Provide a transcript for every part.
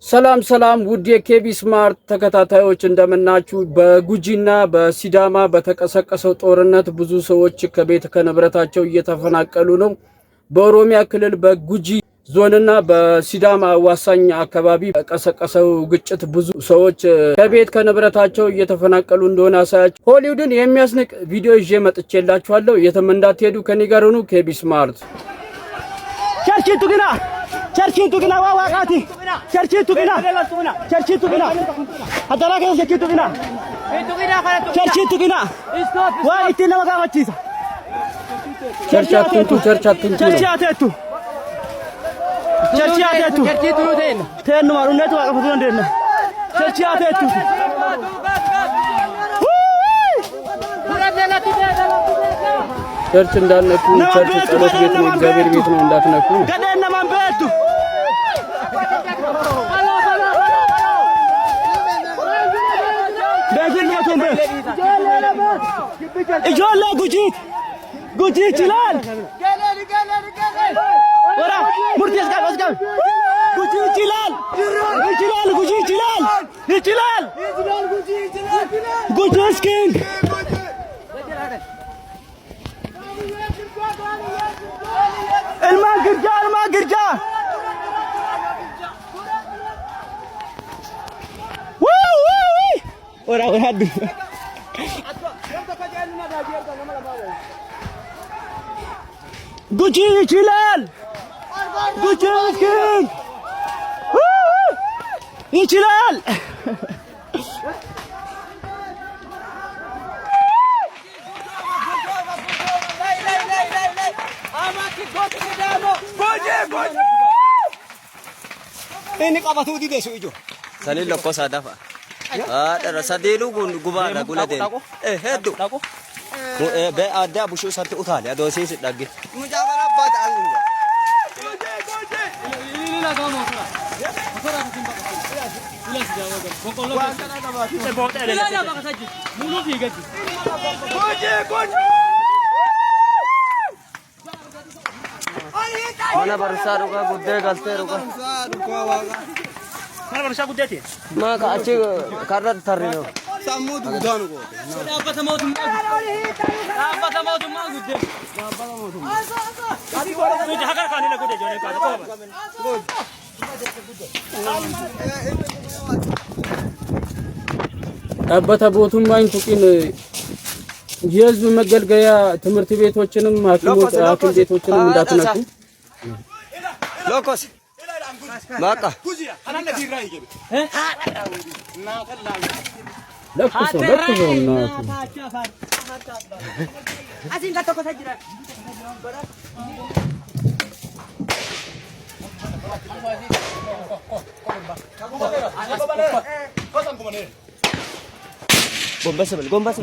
ሰላም ሰላም ውድ የኬቢ ስማርት ተከታታዮች እንደምናችሁ። በጉጂና በሲዳማ በተቀሰቀሰው ጦርነት ብዙ ሰዎች ከቤት ከንብረታቸው እየተፈናቀሉ ነው። በኦሮሚያ ክልል በጉጂ ዞንና በሲዳማ ዋሳኝ አካባቢ በቀሰቀሰው ግጭት ብዙ ሰዎች ከቤት ከንብረታቸው እየተፈናቀሉ እንደሆነ አሳያችሁ። ሆሊውድን የሚያስንቅ ቪዲዮ ይዤ መጥቼላችኋለሁ። የትም እንዳትሄዱ ከኔ ጋር ሁኑ። ኬቢ ስማርት Cerchitu gina wa wakati cerchitu gina adara ke cerchitu gina wa itina maga machisa cerchiatu tenno marunne to wa fudu ndenna cerchiatu ቸርች እንዳልነኩ ቸርች ጸሎት ቤት ነው፣ እግዚአብሔር ቤት ነው እንዳትነኩ። ገደና ማንበቱ በግልያቱም እጆላ ጉጂ ይችላል ወራ ሙርቲስ ጋር ጉጂ ይችላል ጉጂ ስኪንግ الماجرجا ورا هاد ጉጂ ይችላል ini qabatu di desu ijo sani lokko sadafa dara sadelu gubana guladen heddu be ada bushu satti utale ado sisi dagge mujabara bada angu ila gamo sura masara timba ila sijawa bokolo se bote ila ja bakasaji mulu figati goje mana barsa ruka gudde galte ruka mana barsa gudde ti ma ka achi karra tharrino sammu dudan ko abata mautum ma gudde adi ko ro jagar khane la gudde jone ka ko አባታ ቦቱም ማይንቱቂን የህዝብ መገልገያ ትምህርት ቤቶችንም ሐኪም ቤቶችንም እንዳትነኩ። ሎኮስ ማቃ ለኩሶ ጎንበስ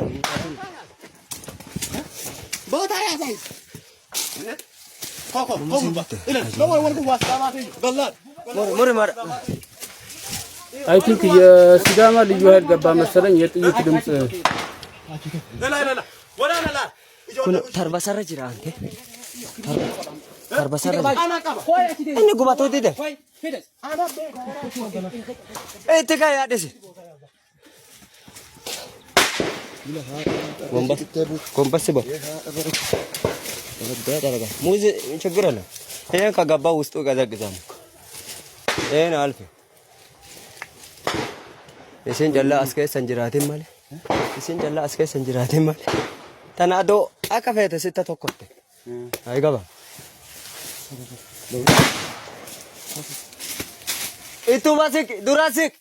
ቦታ ያዘይ ኮኮ ኮምባ ኢለ ነው ወንኩ ዋስታማት ገላል ሞር ማር አይ ቲንክ የሲዳማ ልዩ ኃይል ገባ መሰለኝ። የጥይት ድምጽ ላ ወራላ ኩን ተርባሰረ ጅራ አንተ ተርባሰረ እኔ ጉባቶ ዲደ እትካ ያደስ ጎንበስ በ ደረጋ ሙዝ ችግር አለ። ይሄን ከገባ ውስጡ ገዘግዛም ይሄን አልፈ እሴን ጀላ አስከ ሰንጅራቴ ማለ ተናዶ አቀፈተ ስተተኮተ አይገባ ኢቱባሲክ ዱራሲክ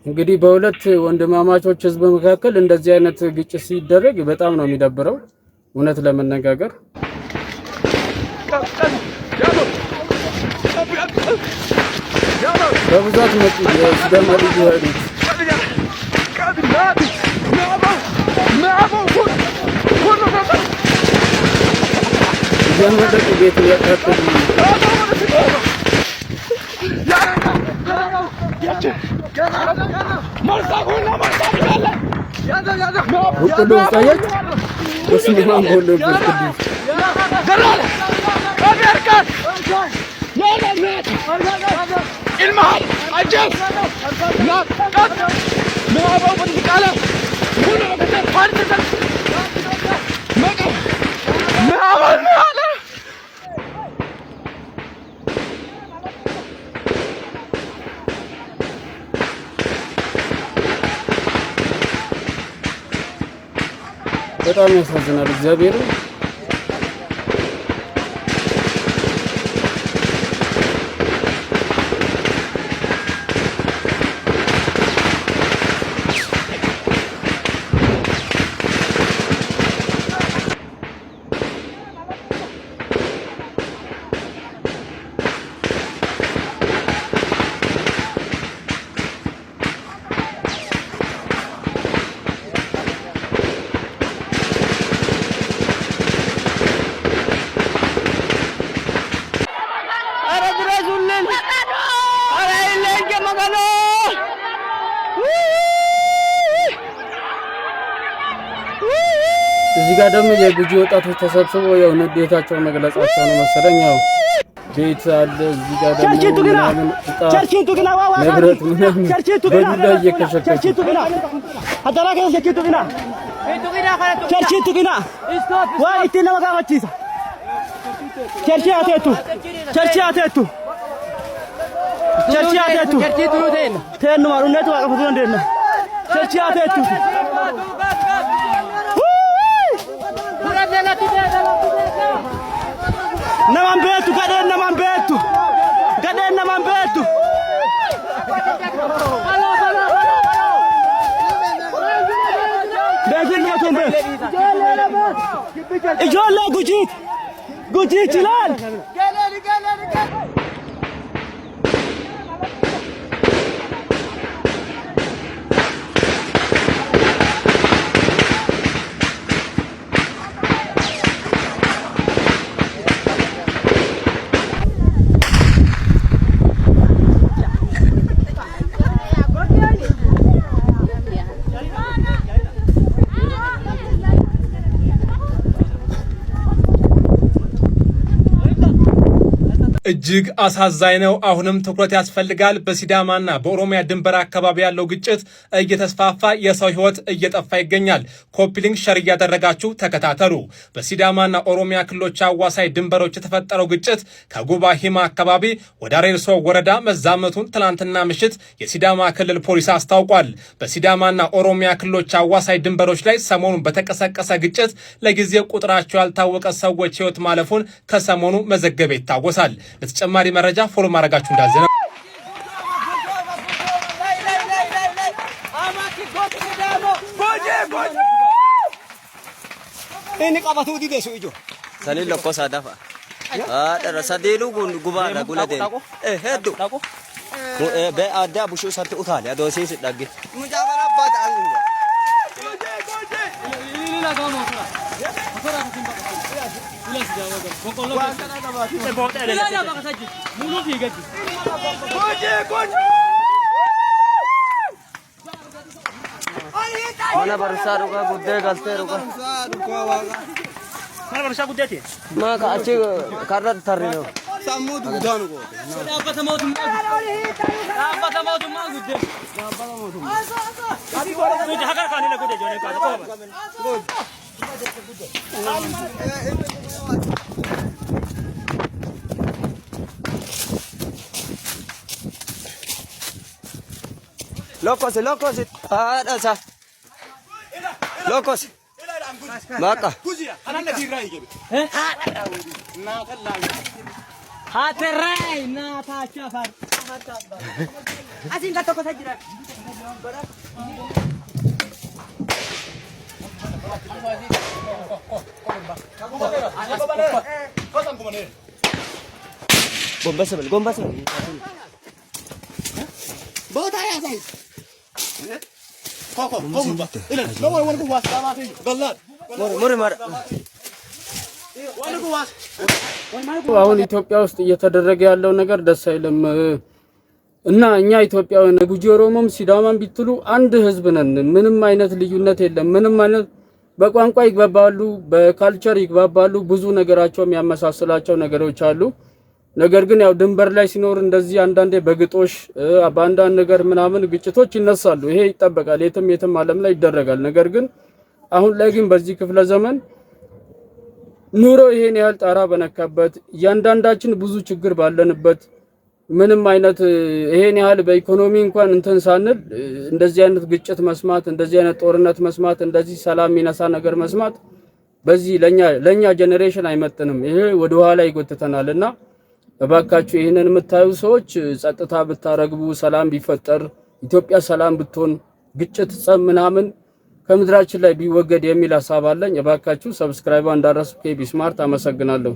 እንግዲህ በሁለት ወንድማማቾች ህዝብ መካከል እንደዚህ አይነት ግጭት ሲደረግ በጣም ነው የሚደብረው። እውነት ለመነጋገር በብዛት መጡ የሲዳማ ልዩ ኃይሎች የመደቅ ቤት ያቃጥሉ وكله صايد اسمه ما بقول له بس المال عجب لا قط ما ابو بالقاله كله كتب فرد ما عمل ما على በጣም ያሳዝናል እግዚአብሔር እዚህ ጋር ደግሞ የጉጂ ወጣቶች ተሰብስበው ያው ንዴታቸውን መግለጻቸው ነው መሰለኝ። ያው ቤት አለ እዚህ ጋር ደግሞ ቸርችቱ ግና ንብረት ምናምን በዱላ እየከሸከሹ ቸርችቱ ግና አዳራከ ቸርችቱ ግና ዋ ኢትና መጋባቺሳ ቸርቺ አቴቱ ተኑ ማሩነቱ አቀፈቱ እንደነ ቸርቺ አቴቱ naman betu gaden naman betu betu natum be ijolle guji chilal እጅግ አሳዛኝ ነው። አሁንም ትኩረት ያስፈልጋል። በሲዳማና በኦሮሚያ ድንበር አካባቢ ያለው ግጭት እየተስፋፋ የሰው ሕይወት እየጠፋ ይገኛል። ኮፒሊንግ ሸር እያደረጋችሁ ተከታተሉ። በሲዳማና ኦሮሚያ ክልሎች አዋሳኝ ድንበሮች የተፈጠረው ግጭት ከጉባ ሂማ አካባቢ ወደ አሬርሶ ወረዳ መዛመቱን ትናንትና ምሽት የሲዳማ ክልል ፖሊስ አስታውቋል። በሲዳማና ኦሮሚያ ክልሎች አዋሳኝ ድንበሮች ላይ ሰሞኑን በተቀሰቀሰ ግጭት ለጊዜው ቁጥራቸው ያልታወቀ ሰዎች ሕይወት ማለፉን ከሰሞኑ መዘገብ ይታወሳል። ለተጨማሪ መረጃ ፎሎ ማድረጋችሁ እንዳዘነ እኔ ቀባቱ ዲደሱ ይጆ ሰሌለ ቆሳ ዳፋ አደረ ሰዴሉ ጉባላ ጉለደ ሄዱ በአዳ ቡሹ ሰርተ ኡታለ አዶሲስ ዳግ ሙጃበራባት አንጉ mana barsa ruka gudde galte ruka mana barsa gudde thi ma ka ache karrat tharino sammu dudan ko abata mautum ma gudde abi gore ko jaga khane la gudde jone ka ko lokos ada sa lokos maka anan dirai gebe na kala haterai na ta chafar asin ka to ko sajira gomba sebel bota ya sai koko gomba ile no won ko was sama fi gallat mori mar won ko was አሁን ኢትዮጵያ ውስጥ እየተደረገ ያለው ነገር ደስ አይልም እና እኛ ኢትዮጵያውያን ጉጂ ኦሮሞም ሲዳማም ቢትሉ አንድ ህዝብ ነን። ምንም አይነት ልዩነት የለም። ምንም አይነት በቋንቋ ይግባባሉ፣ በካልቸር ይግባባሉ። ብዙ ነገራቸው የሚያመሳስላቸው ነገሮች አሉ። ነገር ግን ያው ድንበር ላይ ሲኖር እንደዚህ አንዳንዴ በግጦሽ በአንዳንድ ነገር ምናምን ግጭቶች ይነሳሉ። ይሄ ይጠበቃል፣ የትም ዓለም ላይ ይደረጋል። ነገር ግን አሁን ላይ ግን በዚህ ክፍለ ዘመን ኑሮ ይሄን ያህል ጣራ በነካበት እያንዳንዳችን ብዙ ችግር ባለንበት ምንም አይነት ይሄን ያህል በኢኮኖሚ እንኳን እንትን ሳንል እንደዚህ አይነት ግጭት መስማት፣ እንደዚህ አይነት ጦርነት መስማት፣ እንደዚህ ሰላም የሚነሳ ነገር መስማት በዚህ ለኛ ጄኔሬሽን አይመጥንም። ይሄ ወደ ኋላ ይጎትተናልና እባካችሁ ይሄንን የምታዩ ሰዎች ጸጥታ ብታረግቡ፣ ሰላም ቢፈጠር፣ ኢትዮጵያ ሰላም ብትሆን፣ ግጭት ጸብ ምናምን ከምድራችን ላይ ቢወገድ የሚል ሐሳብ አለኝ። እባካችሁ ሰብስክራይብ እንዳረሱ ኬቢ ስማርት። አመሰግናለሁ።